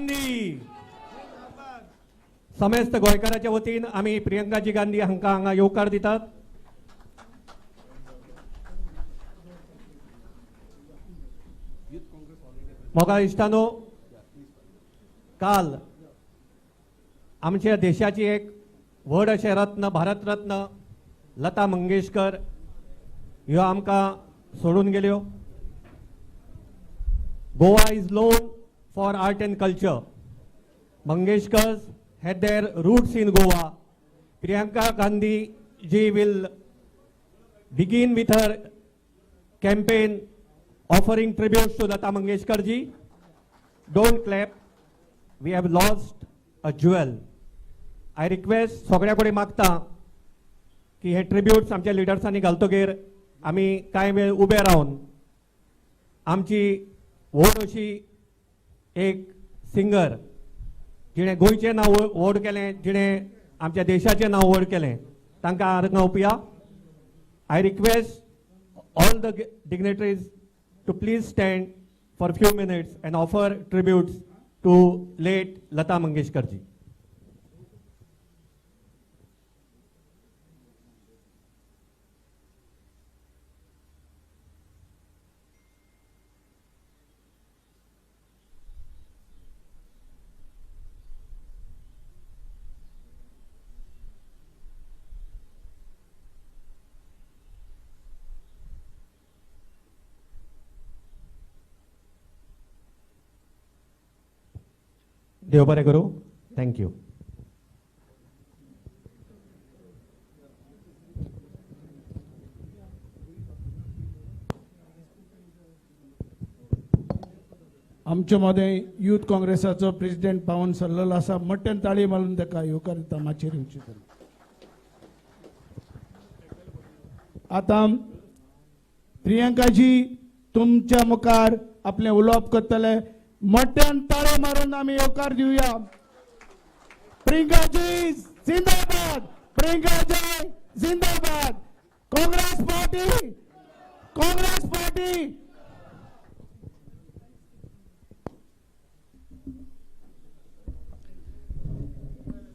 गांधी समस्त गोंयकारांच्या वतीन आमी प्रियंकाजी गांधी हांकां येवकार दितात. मोगा इश्टानो, काल आमच्या देशाची एक व्हड अशें रत्न भारत रत्न लता मंगेशकर ह्यो आमकां सोडून गेल्यो. Goa is known for art and culture. Mangeshkars had their roots in Goa. Priyanka Gandhi ji will begin with her campaign offering tributes to Lata Mangeshkar ji. Don't clap. We have lost a jewel. I request सगळ्या कडेन मागता की हे tributes आमच्या लिडर्सांनी घालतकीर आमी कांय वेळ ube Ravan आमची व्हड अशी एक सिंगर जिणे गोंयचें नांव व्हड केलें, जिणे आमच्या देशाचें नांव व्हड केलें, तांकां हांगा ओपया. I request all the dignitaries to please stand for few minutes and offer tributes to late Lata Mangeshkar ji. देव बरें करूं. थँक्यू. आमचे मदें यूथ काँग्रेसाचो प्रेसिडेंट पावन सरलेलो आसा. मोठ्यान ताळी मारून ताका येवकार दिता. माचयेर येवची करून आतां प्रियंकाजी तुमच्या मुखार आपलें उलोवप करतले. मोठ्यान ताळे मारून आमी येवकार दिवया. प्रियंकाजी जिंदाबाद. प्रियंकाजी जिंदाबाद. Congress party. Congress party.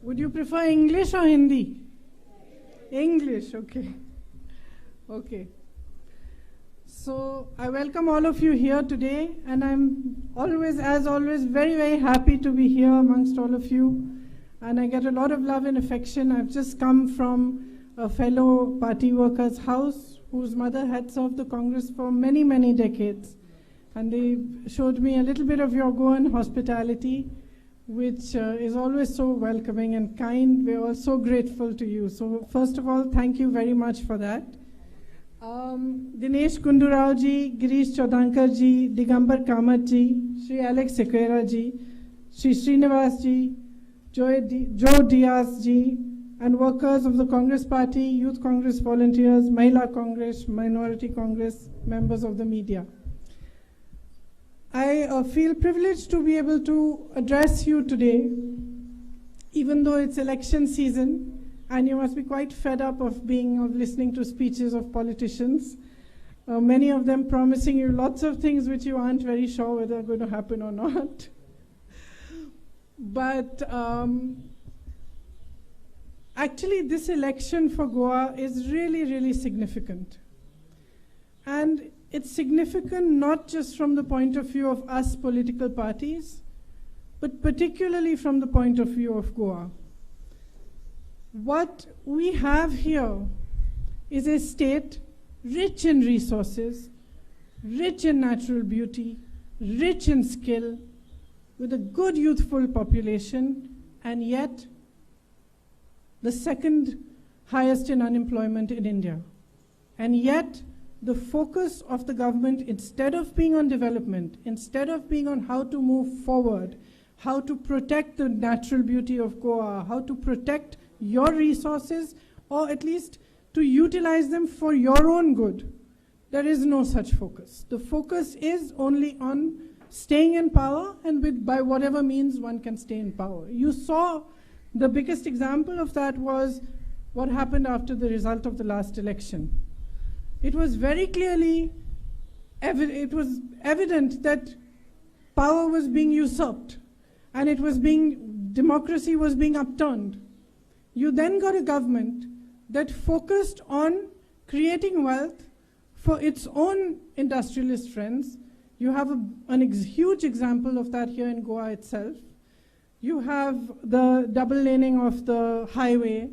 Would you prefer English or Hindi? English, okay. Okay. So I welcome all of you here today, and I'm always, as always, very, very happy to be here amongst all of you. And I get a lot of love and affection. I've just come from a fellow party worker's house whose mother had served the Congress for many, many decades. And they showed me a little bit of your Goan hospitality, which is always so welcoming and kind. We're all so grateful to you. So first of all, thank you very much for that. Dinesh Gundurao ji, Girish Chodhankar ji, Digambar Kamat ji, Shri Aleixo Sequeira ji, Shri Srinivas ji, Joe Diaz ji, and workers of the Congress Party, Youth Congress volunteers, Mahila Congress, Minority Congress, members of the media. I feel privileged to be able to address you today, even though it's election season, and you must be quite fed up of listening to speeches of politicians, many of them promising you lots of things which you aren't very sure whether are going to happen or not. But actually this election for Goa is really, really significant. And it's significant not just from the point of view of us political parties, but particularly from the point of view of Goa. What we have here is a state rich in resources, rich in natural beauty, rich in skill, with a good youthful population, and yet the second highest in unemployment in India. And yet the focus of the government, instead of being on development, instead of being on how to move forward, how to protect the natural beauty of Goa, how to protect your resources, or at least to utilize them for your own good, there is no such focus. The focus is only on staying in power, and by whatever means one can stay in power. You saw the biggest example of that was what happened after the result of the last election. It was very clearly evident that power was being usurped. and democracy was being upturned. You then got a government that focused on creating wealth for its own industrialist friends. You have a huge example of that here in Goa itself. You have the double laning of the highway.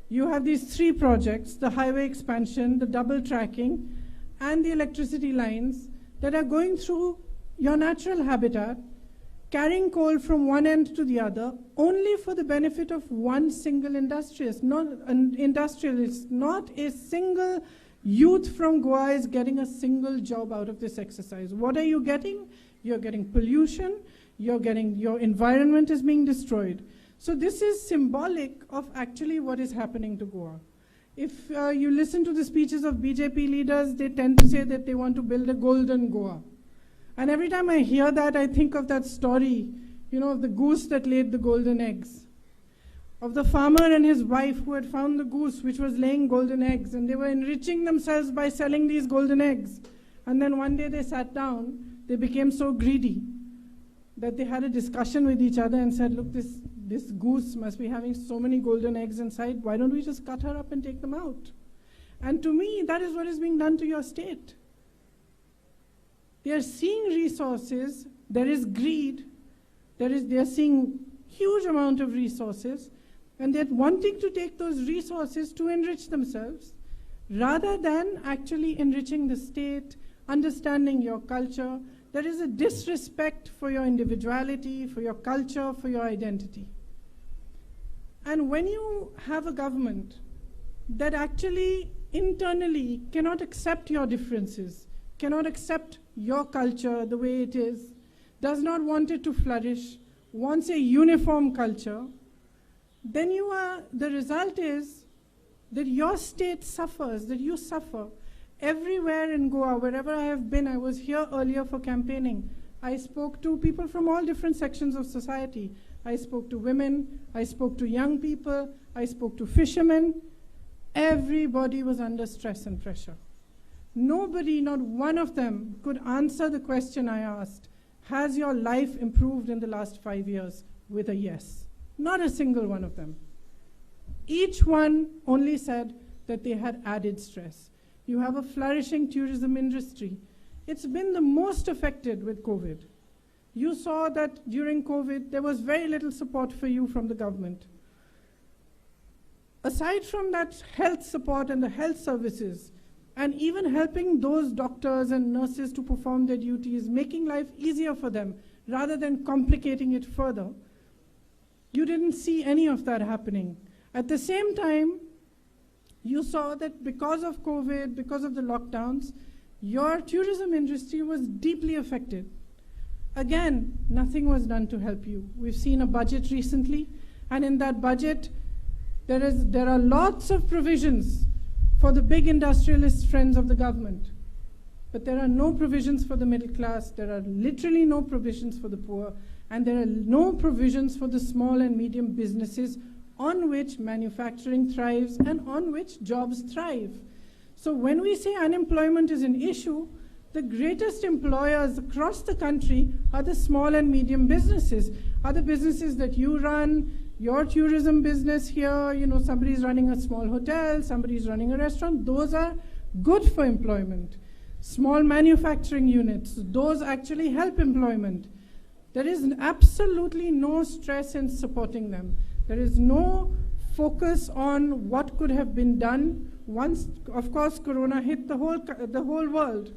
You have these 3 projects, the highway expansion, the double tracking, and the electricity lines that are going through your natural habitat, carrying coal from one end to the other, only for the benefit of one single industrialist. Not a single youth from Goa is getting a single job out of this exercise. What are you getting? You're getting pollution, your environment is being destroyed. So this is symbolic of actually what is happening to Goa. If you listen to the speeches of BJP leaders, they tend to say that they want to build a golden Goa. And every time I hear that, I think of that story, of the goose that laid the golden eggs, of the farmer and his wife who had found the goose which was laying golden eggs, and they were enriching themselves by selling these golden eggs. And then one day they sat down, they became so greedy that they had a discussion with each other and said, look, this goose must be having so many golden eggs inside, why don't we just cut her up and take them out? And to me, that is what is being done to your state. They are seeing resources, there is greed, they are seeing huge amount of resources, and they're wanting to take those resources to enrich themselves, rather than actually enriching the state, understanding your culture. There is a disrespect for your individuality, for your culture, for your identity. And when you have a government that actually internally cannot accept your differences, cannot accept your culture the way it is, does not want it to flourish, wants a uniform culture, then the result is that your state suffers, that you suffer. Everywhere in Goa, wherever I have been, I was here earlier for campaigning. I spoke to people from all different sections of society. I spoke to women, I spoke to young people, I spoke to fishermen. Everybody was under stress and pressure. Nobody, not one of them, could answer the question I asked, has your life improved in the last 5 years? With a yes. Not a single one of them. Each one only said that they had added stress. You have a flourishing tourism industry. It's been the most affected with COVID. You saw that during COVID, there was very little support for you from the government. Aside from that health support and the health services, and even helping those doctors and nurses to perform their duties, making life easier for them, rather than complicating it further, you didn't see any of that happening. At the same time, you saw that because of COVID, because of the lockdowns, your tourism industry was deeply affected. Again, nothing was done to help you. We've seen a budget recently, and in that budget, there are lots of provisions for the big industrialist friends of the government. But there are no provisions for the middle class, there are literally no provisions for the poor, and there are no provisions for the small and medium businesses on which manufacturing thrives and on which jobs thrive. So when we say unemployment is an issue, the greatest employers across the country are the small and medium businesses, are the businesses that you run, your tourism business here, somebody's running a small hotel, somebody's running a restaurant, those are good for employment. Small manufacturing units, those actually help employment. There is absolutely no stress in supporting them. There is no focus on what could have been done once, of course, Corona hit the whole world.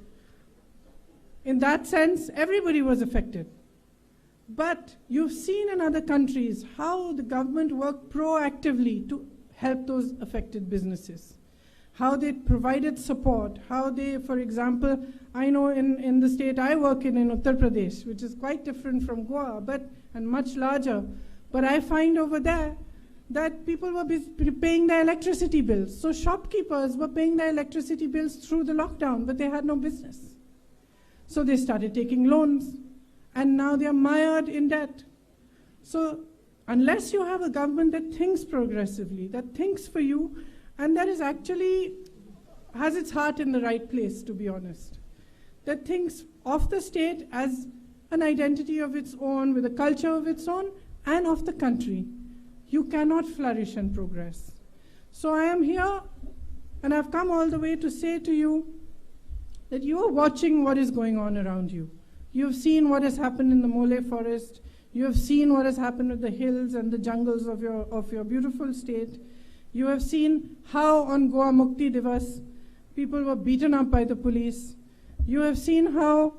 In that sense, everybody was affected. But you've seen in other countries how the government worked proactively to help those affected businesses, how they provided support, how they, for example, I know in the state I work in Uttar Pradesh, which is quite different from Goa, and much larger, but I find over there that people were paying their electricity bills. So shopkeepers were paying their electricity bills through the lockdown, but they had no business. So they started taking loans, and now they are mired in debt. So unless you have a government that thinks progressively, that thinks for you, and that is actually has its heart in the right place, to be honest, that thinks of the state as an identity of its own, with a culture of its own, and of the country. You cannot flourish and progress. So I am here, and I've come all the way to say to you that you are watching what is going on around you. You have seen what has happened in the Mole forest. You have seen what has happened with the hills and the jungles of your beautiful state. You have seen how on Goa Mukti Diwas, people were beaten up by the police. You have seen how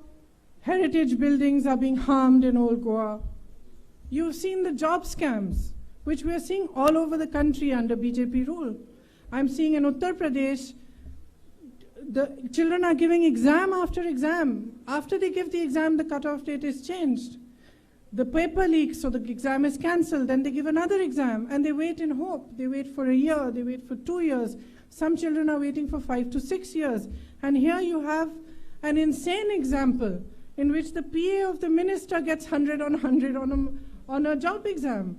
heritage buildings are being harmed in old Goa. You have seen the job scams, which we are seeing all over the country under BJP rule. I'm seeing in Uttar Pradesh, the children are giving exam after exam. After they give the exam, the cutoff date is changed. The paper leaks, so the exam is cancelled. Then they give another exam, and they wait in hope. They wait for a year, they wait for 2 years. Some children are waiting for 5 to 6 years. And here you have an insane example in which the PA of the minister gets 100 on 100 on a job exam.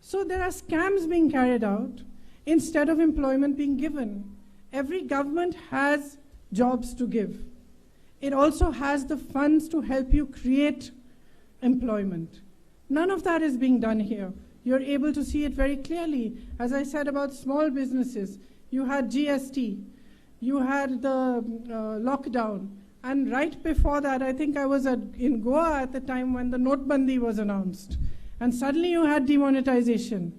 So there are scams being carried out instead of employment being given. Every government has jobs to give. It also has the funds to help you create employment. None of that is being done here. You're able to see it very clearly. As I said about small businesses, you had GST, you had the lockdown, and right before that, I think I was in Goa at the time when the Notbandi was announced, and suddenly you had demonetization.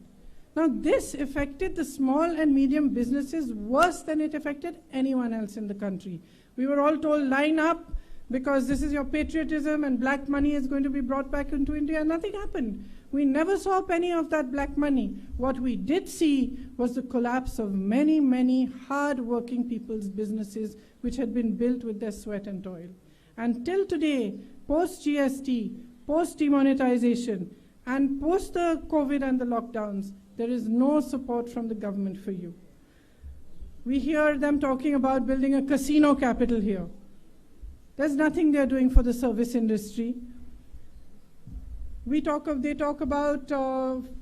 Now this affected the small and medium businesses worse than it affected anyone else in the country. We were all told, line up, because this is your patriotism and black money is going to be brought back into India. Nothing happened. We never saw a penny of that black money. What we did see was the collapse of many, many hard-working people's businesses which had been built with their sweat and toil. And till today, post-GST, post-demonetization, and post the COVID and the lockdowns, there is no support from the government for you. We hear them talking about building a casino capital here. There's nothing they're doing for the service industry. They talk about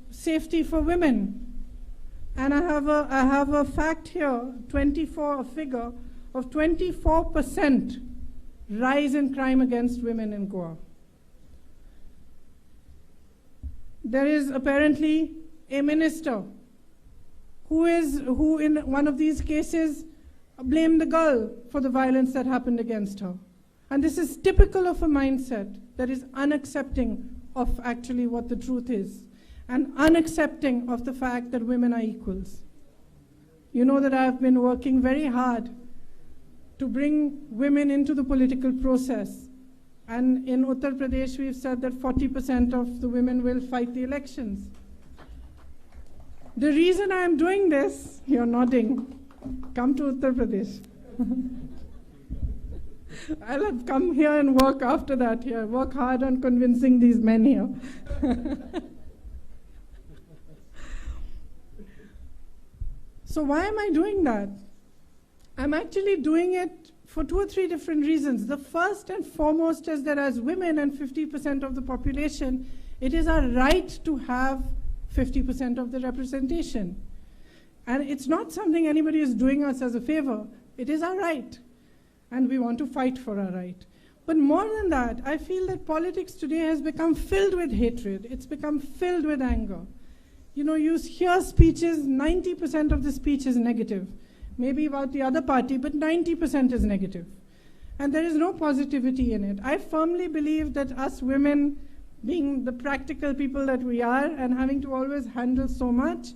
safety for women. And I have a fact here, a figure of 24% rise in crime against women in Goa. There is apparently a minister who in one of these cases blamed the girl for the violence that happened against her. And this is typical of a mindset that is unaccepting of actually what the truth is, and unaccepting of the fact that women are equals. You know that I've been working very hard to bring women into the political process. And in Uttar Pradesh, we've said that 40% of the women will fight the elections. The reason I'm doing this, you're nodding, come to Uttar Pradesh. I'll have come here and work after that here, work hard on convincing these men here. So why am I doing that? I'm actually doing it for 2 or 3 different reasons. The first and foremost is that as women and 50% of the population, it is our right to have 50% of the representation. And it's not something anybody is doing us as a favor. It is our right. And we want to fight for our right. But more than that, I feel that politics today has become filled with hatred. It's become filled with anger. You know, you hear speeches, 90% of the speech is negative. Maybe about the other party, but 90% is negative. And there is no positivity in it. I firmly believe that us women, being the practical people that we are and having to always handle so much,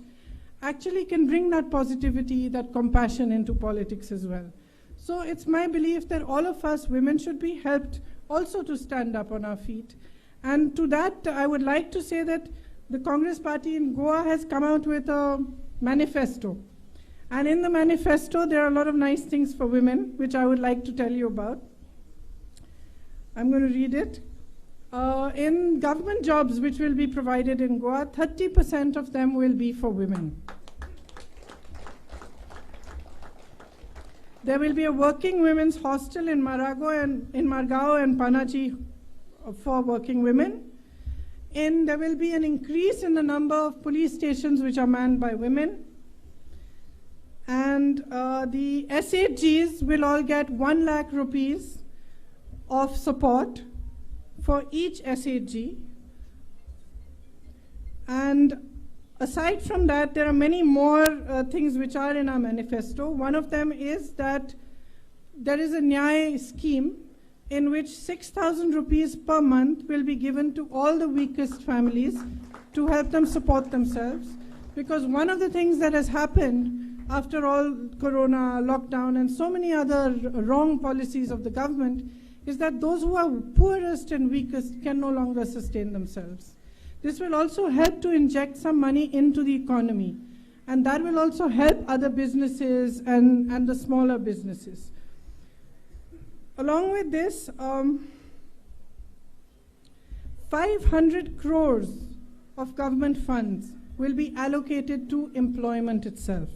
actually can bring that positivity, that compassion into politics as well. So it's my belief that all of us women should be helped also to stand up on our feet. And to that, I would like to say that the Congress party in Goa has come out with a manifesto. And in the manifesto, there are a lot of nice things for women, which I would like to tell you about. I'm going to read it. In government jobs which will be provided in Goa, 30% of them will be for women. There will be a working women's hostel in Margao and Panaji for working women. And there will be an increase in the number of police stations which are manned by women. And the SHGs will all get 1 lakh rupees of support for each SHG. And aside from that, there are many more things which are in our manifesto. One of them is that there is a Nyay scheme in which 6,000 rupees per month will be given to all the weakest families to help them support themselves. Because one of the things that has happened after all corona, lockdown, and so many other wrong policies of the government is that those who are poorest and weakest can no longer sustain themselves. This will also help to inject some money into the economy, and that will also help other businesses and the smaller businesses. Along with this, 500 crores of government funds will be allocated to employment itself.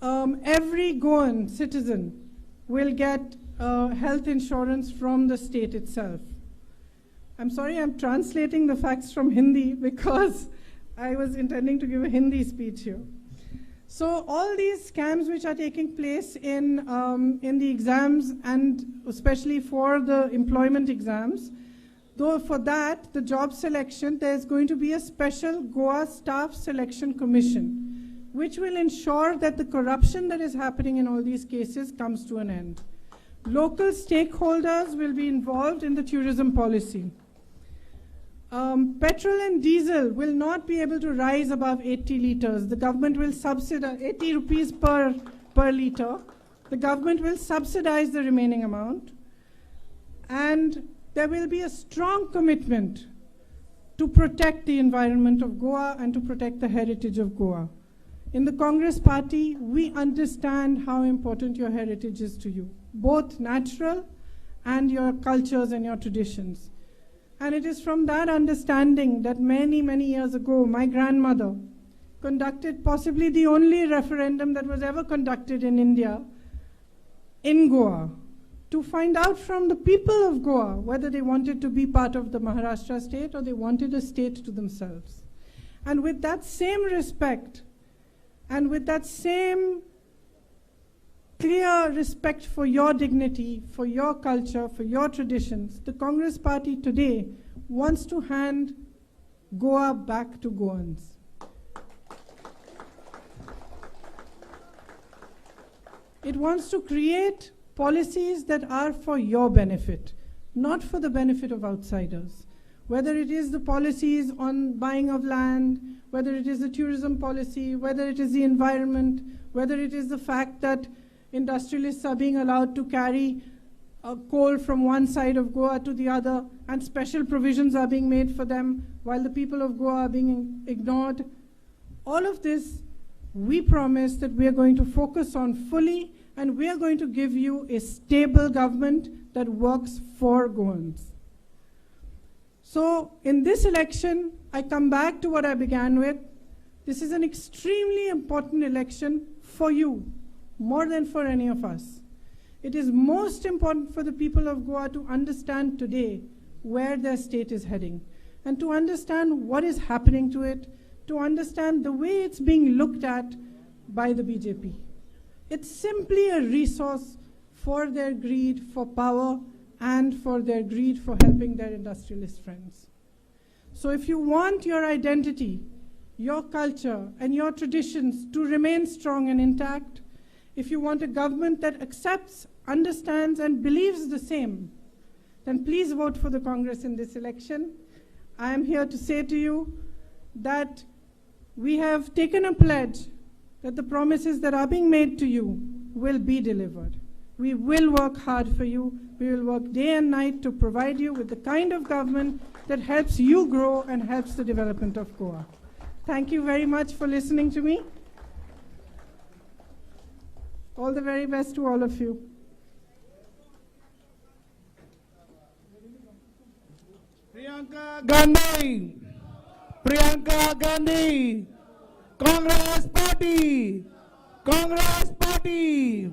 Every Goan citizen will get health insurance from the state itself. I'm sorry, I'm translating the facts from Hindi because I was intending to give a Hindi speech here. So all these scams which are taking place in the exams, and especially for the employment exams, though for that, the job selection, there's going to be a special Goa Staff Selection Commission, which will ensure that the corruption that is happening in all these cases comes to an end. Local stakeholders will be involved in the tourism policy. Petrol and diesel will not be able to rise above 80 liters. The government will subsidize 80 rupees per liter. The government will subsidize the remaining amount. And there will be a strong commitment to protect the environment of Goa and to protect the heritage of Goa. In the Congress Party, we understand how important your heritage is to you, both natural and your cultures and your traditions. And it is from that understanding that many, many years ago, my grandmother conducted possibly the only referendum that was ever conducted in India, in Goa, to find out from the people of Goa whether they wanted to be part of the Maharashtra state or they wanted a state to themselves. And with that same respect, and with that same clear respect for your dignity, for your culture, for your traditions, the Congress Party today wants to hand Goa back to Goans. It wants to create policies that are for your benefit, not for the benefit of outsiders. Whether it is the policies on buying of land, whether it is the tourism policy, whether it is the environment, whether it is the fact that industrialists are being allowed to carry coal from one side of Goa to the other, and special provisions are being made for them while the people of Goa are being ignored. All of this, we promise that we are going to focus on fully, and we are going to give you a stable government that works for Goans. So in this election, I come back to what I began with. This is an extremely important election for you, more than for any of us. It is most important for the people of Goa to understand today where their state is heading, and to understand what is happening to it, to understand the way it's being looked at by the BJP. It's simply a resource for their greed for power and for their greed for helping their industrialist friends. So if you want your identity, your culture, and your traditions to remain strong and intact, if you want a government that accepts, understands, and believes the same, then please vote for the Congress in this election. I am here to say to you that we have taken a pledge that the promises that are being made to you will be delivered. We will work hard for you. We will work day and night to provide you with the kind of government that helps you grow and helps the development of Goa. Thank you very much for listening to me. All the very best to all of you. Priyanka Gandhi, Priyanka Gandhi, Congress Party, Congress Party.